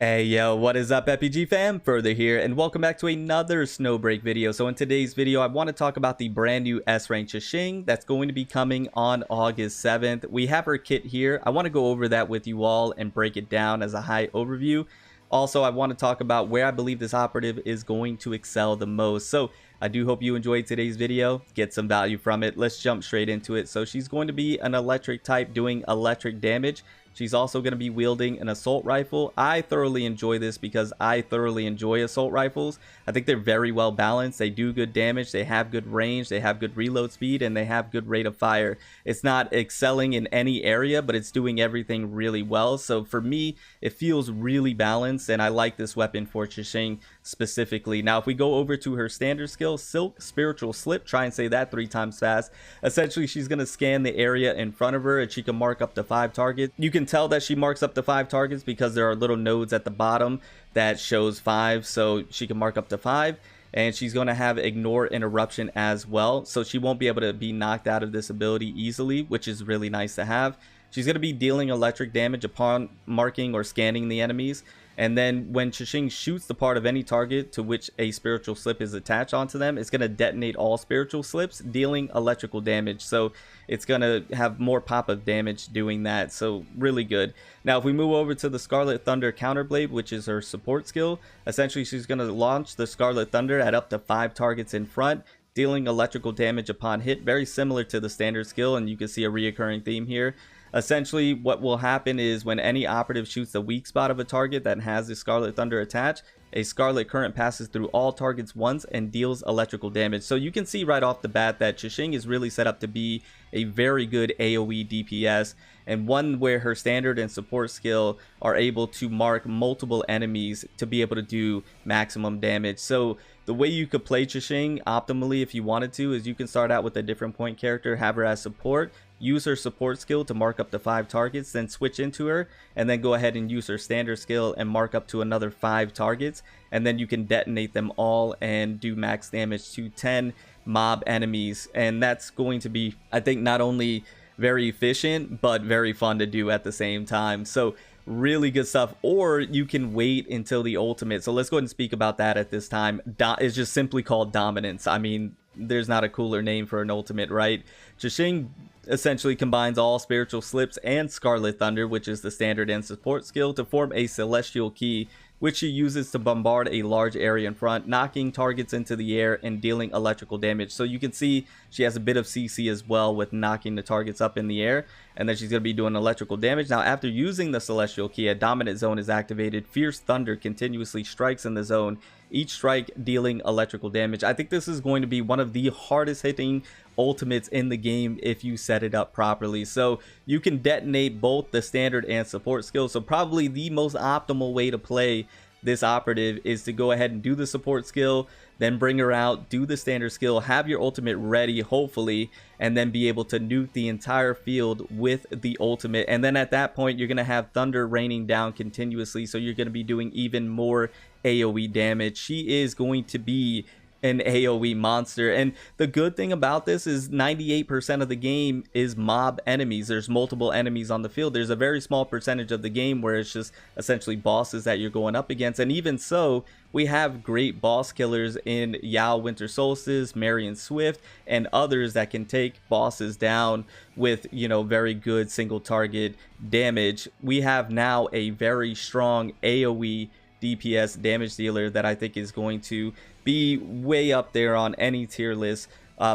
Hey yo, what is up FPG fam? Further here and welcome back to another snowbreak video. So in today's video I want to talk about the brand new S rank Chenxing that's going to be coming on August 7th. We have her kit here. I want to go over that with you all and break it down as a high overview. Also, I want to talk about where I believe this operative is going to excel the most. So I do hope you enjoyed today's video, get some value from it. Let's jump straight into it. So she's going to be an electric type doing electric damage. She's also going to be wielding an assault rifle. I thoroughly enjoy this because I thoroughly enjoy assault rifles. I think they're very well balanced. They do good damage. They have good range. They have good reload speed and they have good rate of fire. It's not excelling in any area, but it's doing everything really well. So for me, it feels really balanced and I like this weapon for Chenxing specifically. Now, if we go over to her standard skill, Silk Spiritual Slip, try and say that 3 times fast. Essentially, she's going to scan the area in front of her and she can mark up to 5 targets. You can tell that she marks up to 5 targets because there are little nodes at the bottom that shows 5, so she can mark up to 5. And she's going to have ignore interruption as well, so she won't be able to be knocked out of this ability easily, which is really nice to have. She's going to be dealing electric damage upon marking or scanning the enemies. And then when Chenxing shoots the part of any target to which a spiritual slip is attached onto them, it's going to detonate all spiritual slips, dealing electrical damage. So it's going to have more pop of damage doing that. So really good. Now, if we move over to the Scarlet Thunder Counterblade, which is her support skill, essentially she's going to launch the Scarlet Thunder at up to 5 targets in front, dealing electrical damage upon hit, very similar to the standard skill, and you can see a reoccurring theme here. Essentially, what will happen is when any operative shoots the weak spot of a target that has the Scarlet Thunder attached, a Scarlet Current passes through all targets once and deals electrical damage. So you can see right off the bat that Chenxing is really set up to be a very good AoE DPS, and one where her standard and support skill are able to mark multiple enemies to be able to do maximum damage. So the way you could play Chenxing optimally if you wanted to is you can start out with a different point character, have her as support, use her support skill to mark up to 5 targets, then switch into her, and then go ahead and use her standard skill and mark up to another 5 targets, and then you can detonate them all and do max damage to 10 mob enemies. And that's going to be, I think, not only very efficient but very fun to do at the same time. So really good stuff. Or you can wait until the ultimate. So let's go ahead and speak about that at this time. It's just simply called Dominance. I mean, there's not a cooler name for an ultimate, right? Chenxing essentially combines all spiritual slips and Scarlet Thunder, which is the standard and support skill, to form a celestial key, which she uses to bombard a large area in front, knocking targets into the air and dealing electrical damage. So you can see she has a bit of CC as well with knocking the targets up in the air, and then she's going to be doing electrical damage. Now, after using the celestial key, a dominant zone is activated. Fierce thunder continuously strikes in the zone, each strike dealing electrical damage. I think this is going to be one of the hardest hitting ultimates in the game if you set it up properly. So you can detonate both the standard and support skills. So probably the most optimal way to play this operative is to go ahead and do the support skill, then bring her out, do the standard skill, have your ultimate ready hopefully, and then be able to nuke the entire field with the ultimate. And then at that point you're going to have thunder raining down continuously, so you're going to be doing even more AoE damage. She is going to be an AoE monster, and the good thing about this is 98% of the game is mob enemies. There's multiple enemies on the field. There's a very small percentage of the game where it's just essentially bosses that you're going up against, and even so, we have great boss killers in Yao Winter Solstice, Marion Swift, and others that can take bosses down with, you know, very good single target damage. We have now a very strong AoE DPS damage dealer that I think is going to be way up there on any tier list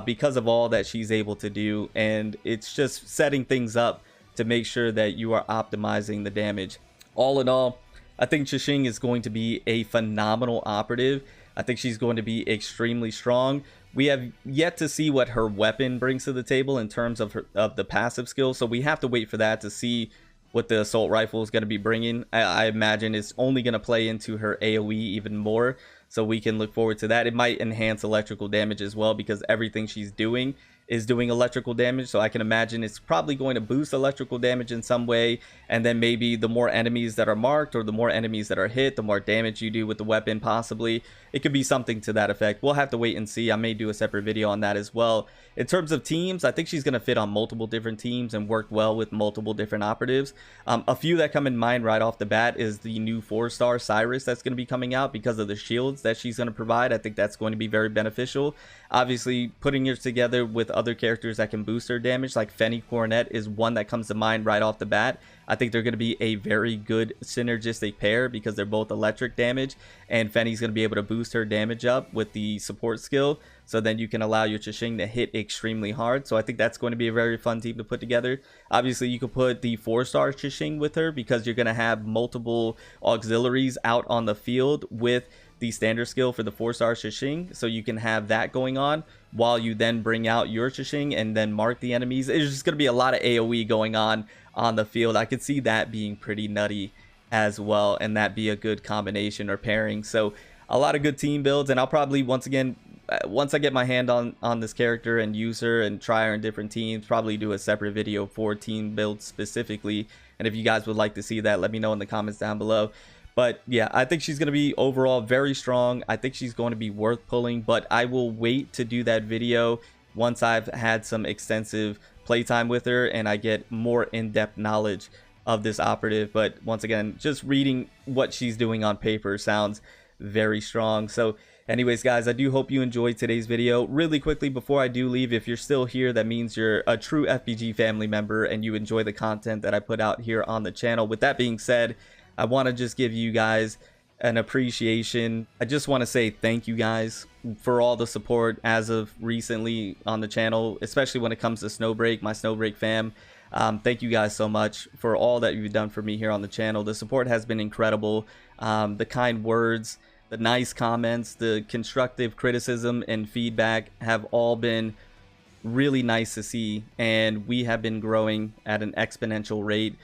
because of all that she's able to do, and it's just setting things up to make sure that you are optimizing the damage. All in all, I think Chenxing is going to be a phenomenal operative. I think she's going to be extremely strong. We have yet to see what her weapon brings to the table in terms of the passive skill, so we have to wait for that to see what the assault rifle is going to be bringing. I imagine it's only going to play into her AoE even more, so we can look forward to that. It might enhance electrical damage as well because everything she's doing is doing electrical damage, so I can imagine it's probably going to boost electrical damage in some way, and then maybe the more enemies that are marked or the more enemies that are hit, the more damage you do with the weapon. Possibly it could be something to that effect. We'll have to wait and see. I may do a separate video on that as well. In terms of teams, I think she's going to fit on multiple different teams and work well with multiple different operatives. A few that come in mind right off the bat is the new 4-star Cyrus that's going to be coming out because of the shields that she's going to provide. I think that's going to be very beneficial. Obviously, putting her together with other characters that can boost her damage, like Fenny Coronet is one that comes to mind right off the bat. I think they're going to be a very good synergistic pair because they're both electric damage, and Fenny's going to be able to boost her damage up with the support skill, so then you can allow your Chenxing to hit extremely hard. So I think that's going to be a very fun team to put together. Obviously, you could put the 4-star Chenxing with her because you're going to have multiple auxiliaries out on the field with the standard skill for the 4-star Chenxing, so you can have that going on while you then bring out your Chenxing and then mark the enemies. It's just going to be a lot of AoE going on the field. I could see that being pretty nutty as well, and that be a good combination or pairing. So a lot of good team builds, and I'll probably once I get my hand on this character and use her and try her in different teams, probably do a separate video for team builds specifically. And if you guys would like to see that, let me know in the comments down below. But yeah, I think she's going to be overall very strong. I think she's going to be worth pulling, but I will wait to do that video once I've had some extensive playtime with her and I get more in-depth knowledge of this operative. But once again, just reading what she's doing on paper sounds very strong. So anyways, guys, I do hope you enjoyed today's video. Really quickly before I do leave, if you're still here, that means you're a true FPG family member and you enjoy the content that I put out here on the channel. With that being said, I want to just give you guys an appreciation. I just want to say thank you guys for all the support as of recently on the channel, especially when it comes to Snowbreak, my Snowbreak fam. Thank you guys so much for all that you've done for me here on the channel. The support has been incredible. The kind words, the nice comments, the constructive criticism and feedback have all been really nice to see, and we have been growing at an exponential rate.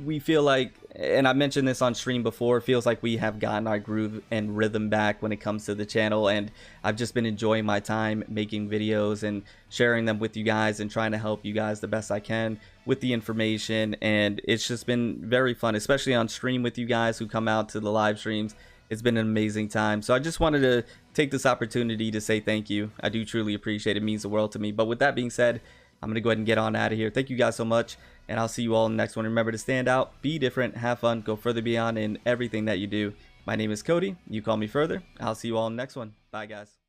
We feel like, and I mentioned this on stream before, it feels like we have gotten our groove and rhythm back when it comes to the channel, and I've just been enjoying my time making videos and sharing them with you guys and trying to help you guys the best I can with the information. And it's just been very fun, especially on stream with you guys who come out to the live streams. It's been an amazing time. So I just wanted to take this opportunity to say thank you. I do truly appreciate it. It means the world to me. But with that being said, I'm going to go ahead and get on out of here. Thank you guys so much, and I'll see you all in the next one. Remember to stand out, be different, have fun, go further beyond in everything that you do. My name is Cody. You call me Further. I'll see you all in the next one. Bye, guys.